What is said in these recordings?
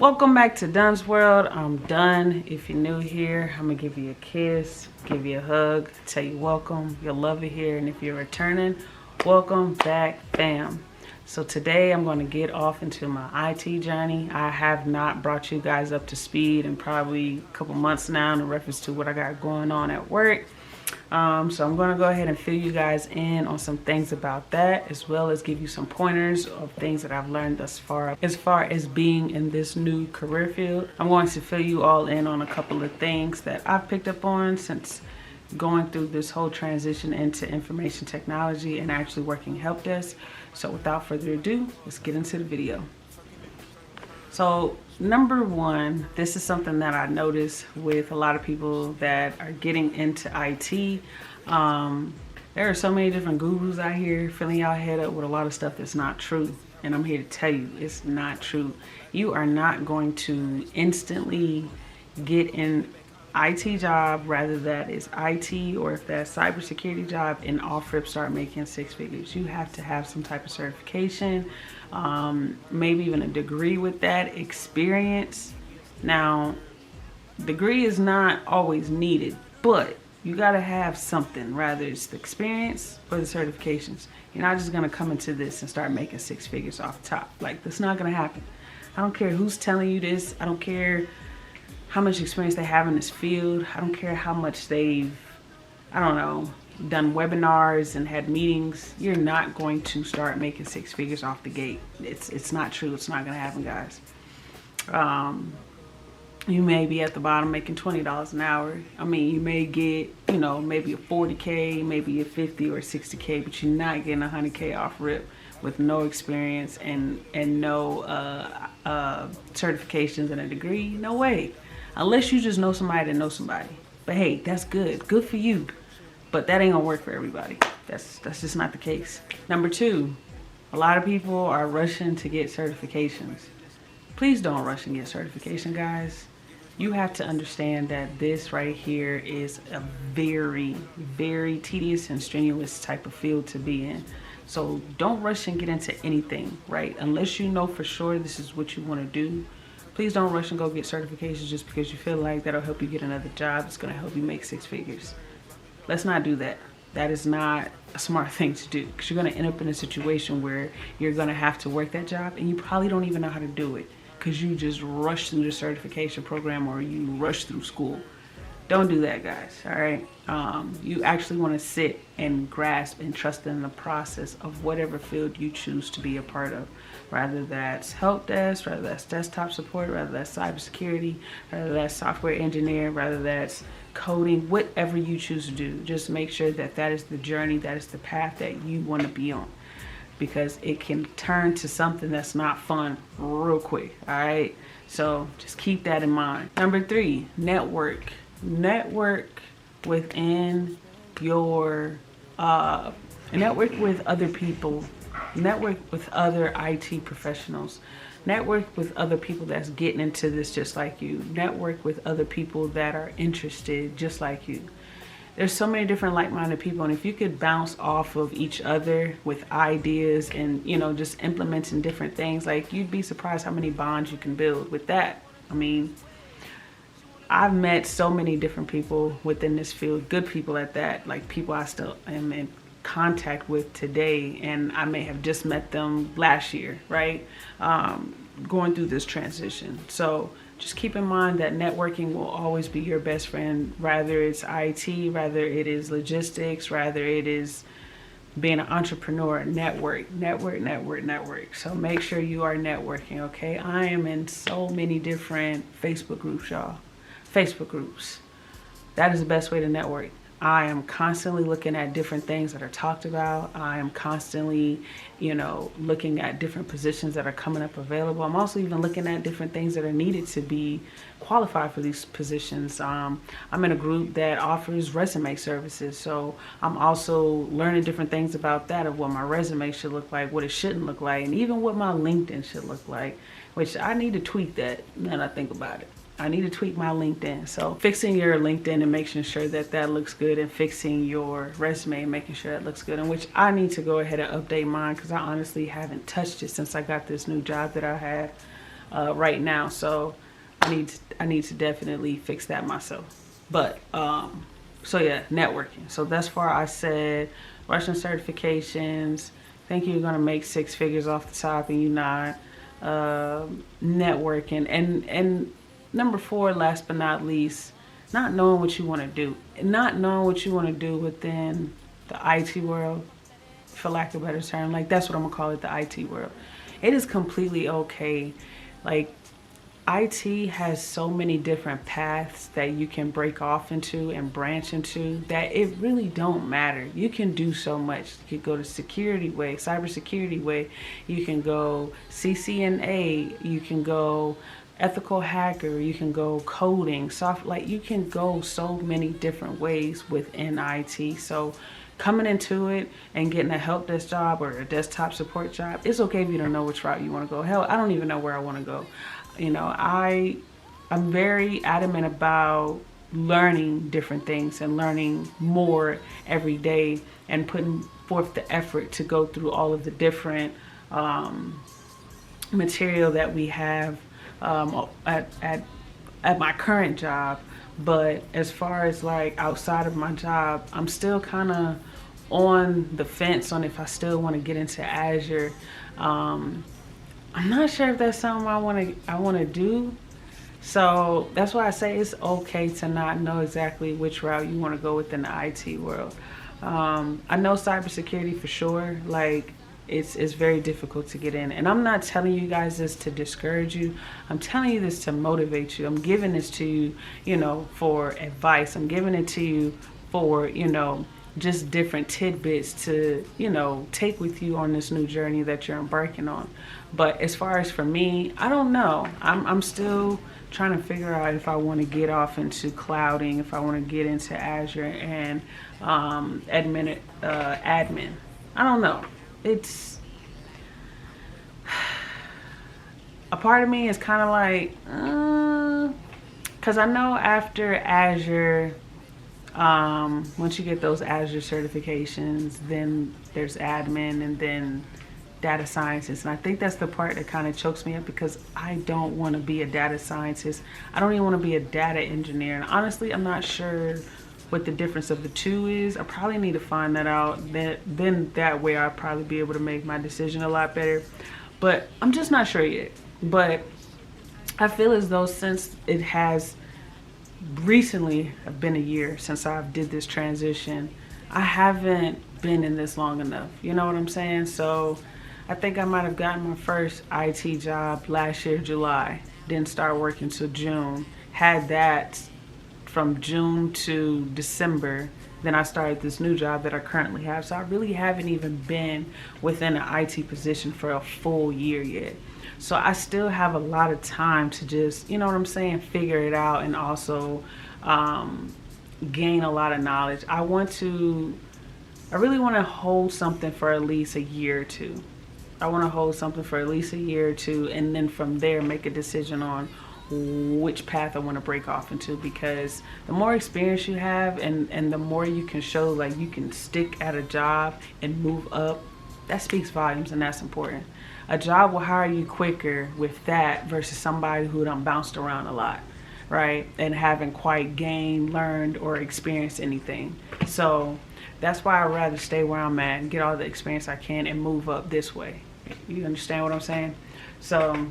Welcome back to DunnZWorld. I'm Dunn. If you're new here, I'm gonna give you a kiss, give you a hug, tell you welcome. You'll love it here. And if you're returning, welcome back, fam. So today I'm going to get off into my IT journey. I have not brought you guys up to speed in probably a couple months now in reference to what I got going on at work. So I'm going to go ahead and fill you guys in on some things about that, as well as give you some pointers of things that I've learned thus far as being in this new career field. I'm going to fill you all in on a couple of things that I've picked up on since going through this whole transition into information technology and actually working help desk. So without further ado, let's get into the video. So number one, this is something that I noticed with a lot of people that are getting into IT. There are so many different gurus out here filling y'all head up with a lot of stuff that's not true. And I'm here to tell you, it's not true. You are not going to instantly get an IT job, rather that is IT or if that's cybersecurity job, and off rip start making six figures. You have to have some type of certification, maybe even a degree with that, experience. Now, degree is not always needed, but you got to have something, rather it's the experience or the certifications. You're not just going to come into this and start making six figures off the top. Like, that's not going to happen. I don't care who's telling you this. I don't care how much experience they have in this field. I don't care how much they've, done webinars and had meetings. You're not going to start making six figures off the gate. It's not true. It's not going to happen, guys. You may be at the bottom making $20 an hour. I mean, you may get, maybe a 40K, maybe a 50 or 60K, but you're not getting 100K off rip with no experience and no certifications and a degree. No way. Unless you just know somebody that knows somebody. But hey, that's good. Good for you. But that ain't gonna work for everybody. That's just not the case. Number two, a lot of people are rushing to get certifications. Please don't rush and get certification, guys. You have to understand that this right here is a very, very tedious and strenuous type of field to be in. So don't rush and get into anything, right? Unless you know for sure this is what you want to do. Please don't rush and go get certifications just because you feel like that'll help you get another job. It's going to help you make six figures. Let's not do that. That is not a smart thing to do, because you're going to end up in a situation where you're going to have to work that job and you probably don't even know how to do it because you just rush through the certification program or you rush through school. Don't do that, guys. All right. You actually want to sit and grasp and trust in the process of whatever field you choose to be a part of. Rather that's help desk, rather that's desktop support, rather that's cybersecurity, rather that's software engineer, rather that's coding, whatever you choose to do. Just make sure that that is the journey, that is the path that you want to be on. Because it can turn to something that's not fun real quick. All right. So just keep that in mind. Number three, network. Network within your network with other people, network with other IT professionals, network with other people that's getting into this just like you, network with other people that are interested just like you. There's so many different like-minded people, and if you could bounce off of each other with ideas and just implementing different things, like, you'd be surprised how many bonds you can build with that. I mean, I've met so many different people within this field, good people at that, like people I still am in contact with today, and I may have just met them last year, right? Going through this transition. So just keep in mind that networking will always be your best friend, rather it's IT, rather it is logistics, rather it is being an entrepreneur. Network. So make sure you are networking, okay? I am in so many different Facebook groups, y'all. Facebook groups. That is the best way to network. I am constantly looking at different things that are talked about. I am constantly, looking at different positions that are coming up available. I'm also even looking at different things that are needed to be qualified for these positions. I'm in a group that offers resume services. So I'm also learning different things about that, of what my resume should look like, what it shouldn't look like, and even what my LinkedIn should look like, which I need to tweak that now that I think about it. I need to tweak my LinkedIn. So fixing your LinkedIn and making sure that that looks good, and fixing your resume and making sure that looks good, in which I need to go ahead and update mine, because I honestly haven't touched it since I got this new job that I had. right now. So I need to definitely fix that myself. But so yeah, networking. So thus far I said Russian certifications. Think you're gonna make 6 figures off the top and you're not. Networking, and number 4, last but not least, not knowing what you want to do. Not knowing what you want to do within the IT world, for lack of a better term. Like, that's what I'm gonna call it, the IT world. It is completely okay. Like, IT has so many different paths that you can break off into and branch into that it really don't matter. You can do so much. You could go the security way, cybersecurity way. You can go CCNA. You can go ethical hacker. You can go coding, like you can go so many different ways within IT. So coming into it and getting a help desk job or a desktop support job, it's okay if you don't know which route you want to go. Hell, I don't even know where I want to go. You know, I'm very adamant about learning different things and learning more every day and putting forth the effort to go through all of the different material that we have at my current job. But as far as like outside of my job, I'm still kind of on the fence on if I still want to get into Azure. I'm not sure if that's something I want to do. So that's why I say it's okay to not know exactly which route you want to go within the IT world. I know cybersecurity for sure. Like, it's very difficult to get in. And I'm not telling you guys this to discourage you. I'm telling you this to motivate you. I'm giving this to you, you know, for advice. I'm giving it to you for, you know, just different tidbits to, you know, take with you on this new journey that you're embarking on. But as far as for me, I don't know. I'm still trying to figure out if I want to get off into clouding, if I want to get into Azure and admin. I don't know. It's a part of me is kind of like, because I know after Azure, once you get those Azure certifications, then there's admin and then data scientist. And I think that's the part that kind of chokes me up, because I don't want to be a data scientist. I don't even want to be a data engineer. And honestly, I'm not sure what the difference of the two is. I probably need to find that out. Then that way I'll probably be able to make my decision a lot better. But I'm just not sure yet. But I feel as though since it has recently been a year since I did this transition, I haven't been in this long enough. You know what I'm saying? So I think I might have gotten my first IT job last year, July. Didn't start working till June. Had that from June to December. Then I started this new job that I currently have. So I really haven't even been within an IT position for a full year yet. So I still have a lot of time to just, you know what I'm saying, figure it out, and also gain a lot of knowledge. I really want to hold something for at least a year or two. I want to hold something for at least a year or two, and then from there make a decision on which path I want to break off into, because the more experience you have and the more you can show like you can stick at a job and move up, that speaks volumes, and that's important. A job will hire you quicker with that versus somebody who done bounced around a lot, right? And haven't quite gained, learned, or experienced anything. So that's why I'd rather stay where I'm at and get all the experience I can and move up this way. You understand what I'm saying? So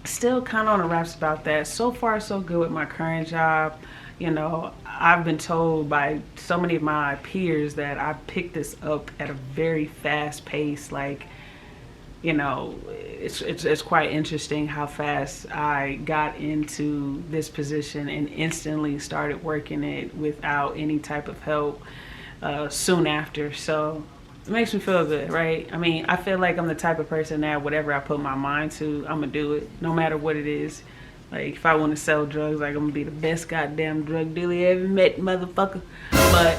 still kind of on the wraps about that. So far so good with my current job. You know, I've been told by so many of my peers that I picked this up at a very fast pace. Like, you know, it's quite interesting how fast I got into this position and instantly started working it without any type of help soon after. So it makes me feel good, right? I mean, I feel like I'm the type of person that whatever I put my mind to, I'm gonna do it, no matter what it is. Like, if I want to sell drugs, like, I'm gonna be the best goddamn drug dealer you ever met, motherfucker. But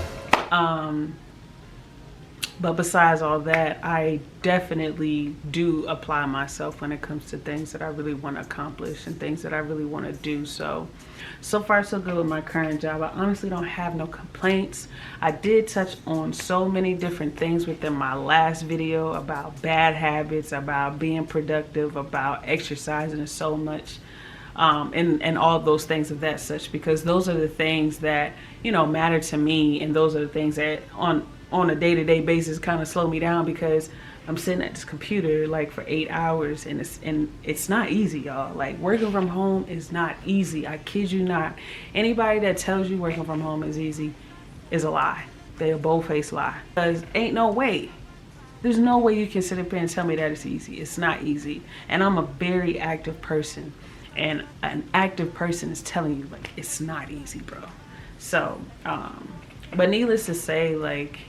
But besides all that, I definitely do apply myself when it comes to things that I really want to accomplish and things that I really want to do. So far so good with my current job. I honestly don't have no complaints. I did touch on so many different things within my last video about bad habits, about being productive, about exercising, and so much. And all those things of that such, because those are the things that, you know, matter to me, and those are the things that on a day-to-day basis kind of slow me down, because I'm sitting at this computer like for 8 hours, and it's not easy, y'all. Like, working from home is not easy. I kid you not. Anybody that tells you working from home is easy is a lie. They a bold-faced lie, because ain't no way. There's no way you can sit up here and tell me that it's easy. It's not easy. And I'm a very active person, and an active person is telling you, like, it's not easy, bro. So but needless to say, like,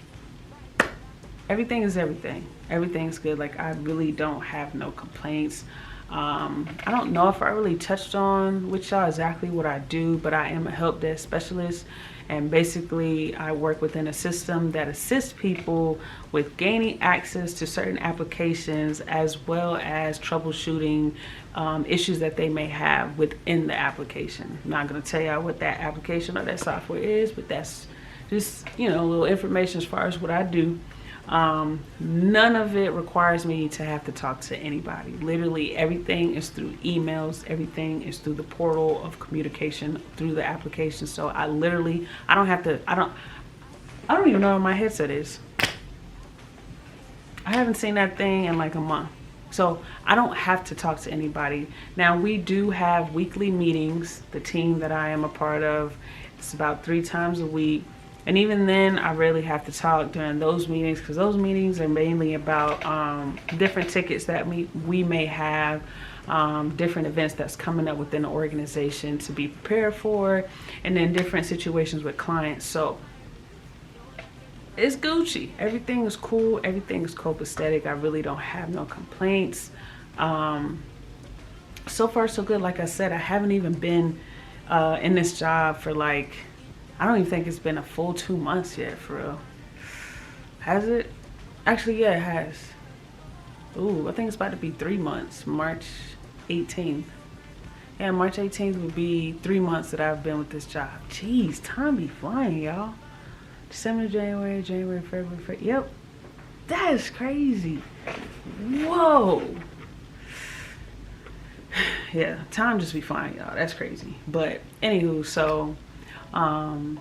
everything is everything. Everything's good. Like, I really don't have no complaints. I don't know if I really touched on with y'all exactly what I do, but I am a help desk specialist, and basically I work within a system that assists people with gaining access to certain applications, as well as troubleshooting issues that they may have within the application. I'm not going to tell y'all what that application or that software is, but that's just, you know, a little information as far as what I do. None of it requires me to have to talk to anybody. Literally everything is through emails. Everything is through the portal of communication through the application. So I don't have to, I don't even know where my headset is. I haven't seen that thing in like a month. So I don't have to talk to anybody. Now, we do have weekly meetings. The team that I am a part of, it's about 3 times a week. And even then, I rarely have to talk during those meetings, because those meetings are mainly about different tickets that we may have, different events that's coming up within the organization to be prepared for, and then different situations with clients. So it's Gucci. Everything is cool. Everything is copacetic. I really don't have no complaints. So far so good. Like I said, I haven't even been in this job for like, I don't even think it's been a full 2 months yet, for real. Has it? Actually, yeah, it has. Ooh, I think it's about to be 3 months. March 18th. Yeah, March 18th would be 3 months that I've been with this job. Jeez, time be flying, y'all. December, January, February. Yep. That is crazy. Whoa. Yeah, time just be flying, y'all. That's crazy. But anywho, so I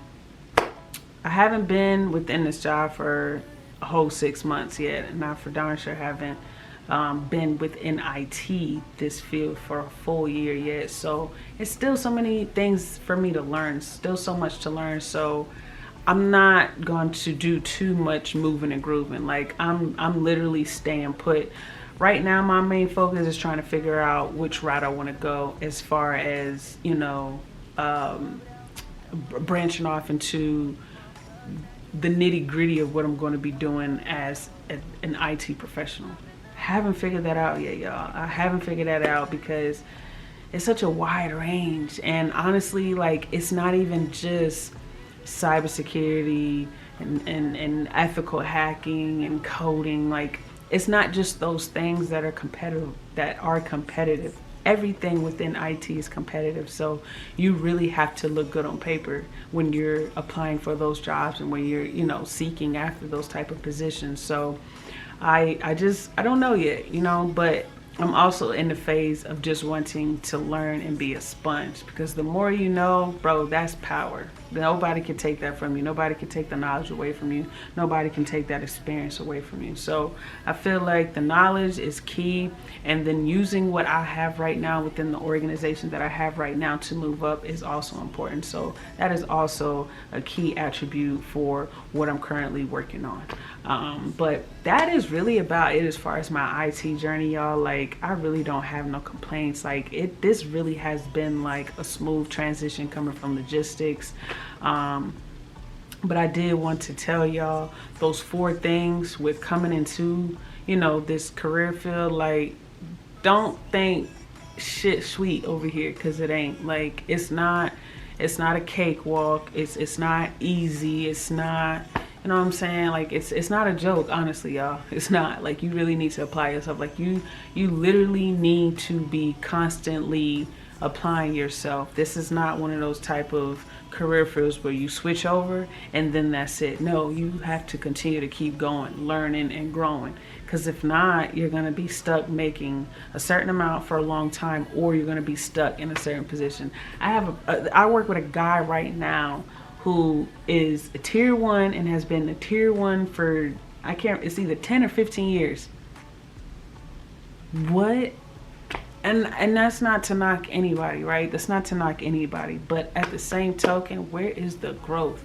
haven't been within this job for a whole 6 months yet, and I for darn sure haven't been within IT, this field, for a full year yet. So it's still so many things for me to learn, still so much to learn. So I'm not going to do too much moving and grooving. Like, I'm literally staying put. Right now, my main focus is trying to figure out which route I want to go, as far as, you know, branching off into the nitty-gritty of what I'm going to be doing as an IT professional. Haven't figured that out yet, y'all. I haven't figured that out, because it's such a wide range. And honestly, like, it's not even just cybersecurity and ethical hacking and coding. Like, it's not just those things that are competitive. Everything within IT is competitive. So you really have to look good on paper when you're applying for those jobs and when you're, you know, seeking after those type of positions. So I don't know yet, you know, but I'm also in the phase of just wanting to learn and be a sponge, because the more you know, bro, that's power. Nobody can take that from you. Nobody can take the knowledge away from you. Nobody can take that experience away from you. So I feel like the knowledge is key, and then using what I have right now within the organization that I have right now to move up is also important. So that is also a key attribute for what I'm currently working on. But that is really about it as far as my IT journey, y'all. Like, I really don't have no complaints. Like, this really has been like a smooth transition coming from logistics. But I did want to tell y'all those 4 things with coming into, you know, this career field. Like, don't think shit sweet over here, because it ain't. Like, it's not a cakewalk. It's not easy. It's not, You know what I'm saying? Like, it's not a joke, honestly, y'all. It's not. Like, you really need to apply yourself. Like, you literally need to be constantly applying yourself. This is not one of those type of career fields where you switch over and then that's it. No, you have to continue to keep going, learning and growing. Because if not, you're going to be stuck making a certain amount for a long time, or you're going to be stuck in a certain position. I work with a guy right now who is a tier 1 and has been a tier 1 for, it's either 10 or 15 years. What? And that's not to knock anybody, right? That's not to knock anybody. But at the same token, where is the growth?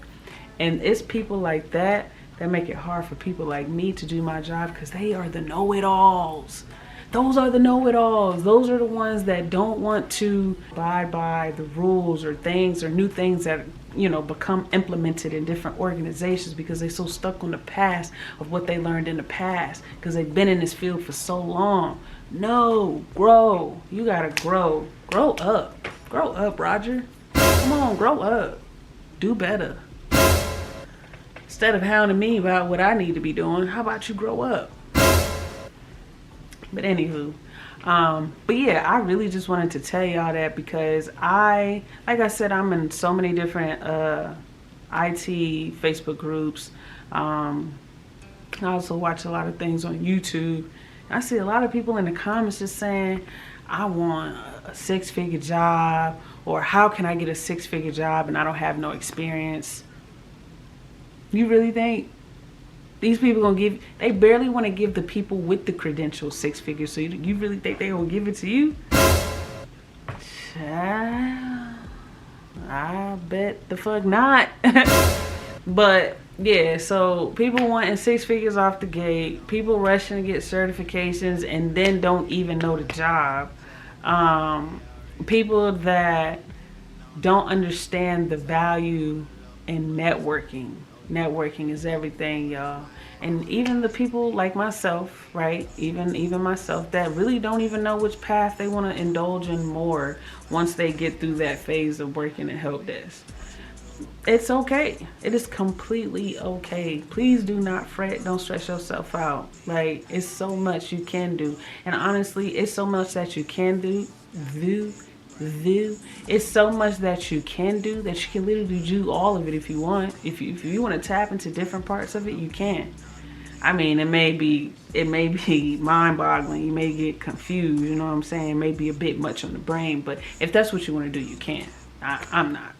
And it's people like that make it hard for people like me to do my job, because they are the know-it-alls. Those are the know-it-alls. Those are the ones that don't want to abide by the rules or things or new things that, you know, become implemented in different organizations, because they're so stuck on the past of what they learned in the past, because they've been in this field for so long. No, grow. You gotta grow. Grow up. Grow up, Roger. Come on, grow up. Do better. Instead of hounding me about what I need to be doing, how about you grow up? But anywho, but yeah, I really just wanted to tell y'all that, because like I said, I'm in so many different IT Facebook groups. I also watch a lot of things on YouTube. I see a lot of people in the comments just saying, I want a 6-figure job, or how can I get a 6-figure job and I don't have no experience? You really think these people gonna they barely want to give the people with the credentials 6 figures, so you really think they gonna give it to you? I bet the fuck not. But yeah, so people wanting 6 figures off the gate, people rushing to get certifications and then don't even know the job. People that don't understand the value in networking. Networking is everything, y'all. And even the people like myself, right? Even myself, that really don't even know which path they want to indulge in more once they get through that phase of working at help desk. It's okay. It is completely okay. Please do not fret. Don't stress yourself out. Like, it's so much you can do. And honestly, it's so much that you can do. It's so much that you can do that you can literally do all of it if you want. If you want to tap into different parts of it, you can. I mean, it may be mind-boggling. You may get confused. You know what I'm saying? It may be a bit much on the brain, but if that's what you want to do, you can. I'm not.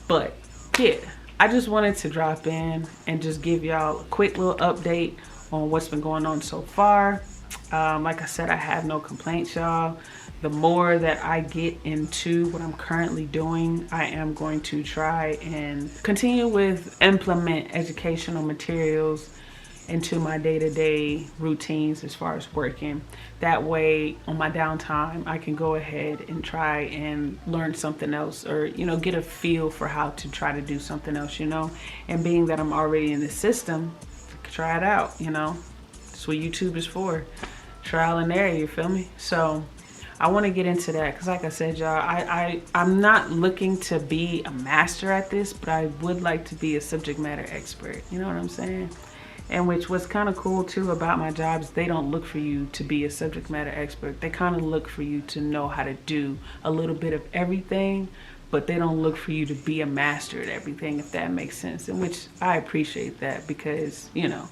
But yeah, I just wanted to drop in and just give y'all a quick little update on what's been going on so far. Like I said, I have no complaints, y'all. The more that I get into what I'm currently doing, I am going to try and continue with implement educational materials into my day-to-day routines as far as working. That way, on my downtime, I can go ahead and try and learn something else, or, you know, get a feel for how to try to do something else, you know. And being that I'm already in the system, try it out, you know. That's what YouTube is for. Trial and error, you feel me? So I want to get into that, because like I said, y'all, I'm not looking to be a master at this, but I would like to be a subject matter expert. You know what I'm saying? And what's kind of cool too about my jobs, they don't look for you to be a subject matter expert. They kind of look for you to know how to do a little bit of everything, but they don't look for you to be a master at everything, if that makes sense. And which I appreciate that, because, you know,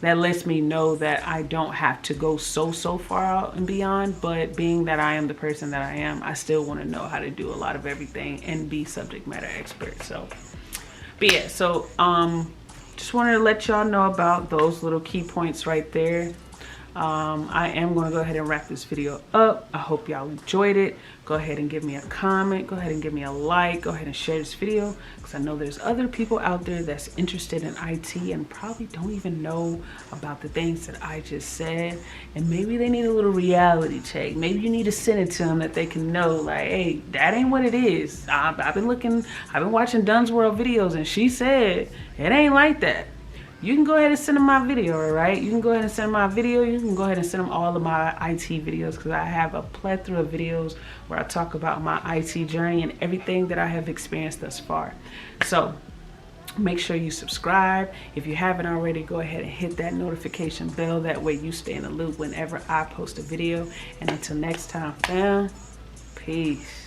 that lets me know that I don't have to go so far out and beyond. But being that I am the person that I am, I still want to know how to do a lot of everything and be subject matter expert. So, but yeah, so just wanted to let y'all know about those little key points right there. I am going to go ahead and wrap this video up. I hope y'all enjoyed it. Go ahead and give me a comment. Go ahead and give me a like. Go ahead and share this video, because I know there's other people out there that's interested in IT and probably don't even know about the things that I just said. And maybe they need a little reality check. Maybe you need to send it to them that they can know, like, hey, that ain't what it is. I've been watching DunnZWorld videos, and she said it ain't like that. You can go ahead and send them my video, all right? You can go ahead and send them my video. You can go ahead and send them all of my IT videos, because I have a plethora of videos where I talk about my IT journey and everything that I have experienced thus far. So Make sure you subscribe. If you haven't already, go ahead and hit that notification bell. That way you stay in the loop whenever I post a video. And until next time, fam, peace.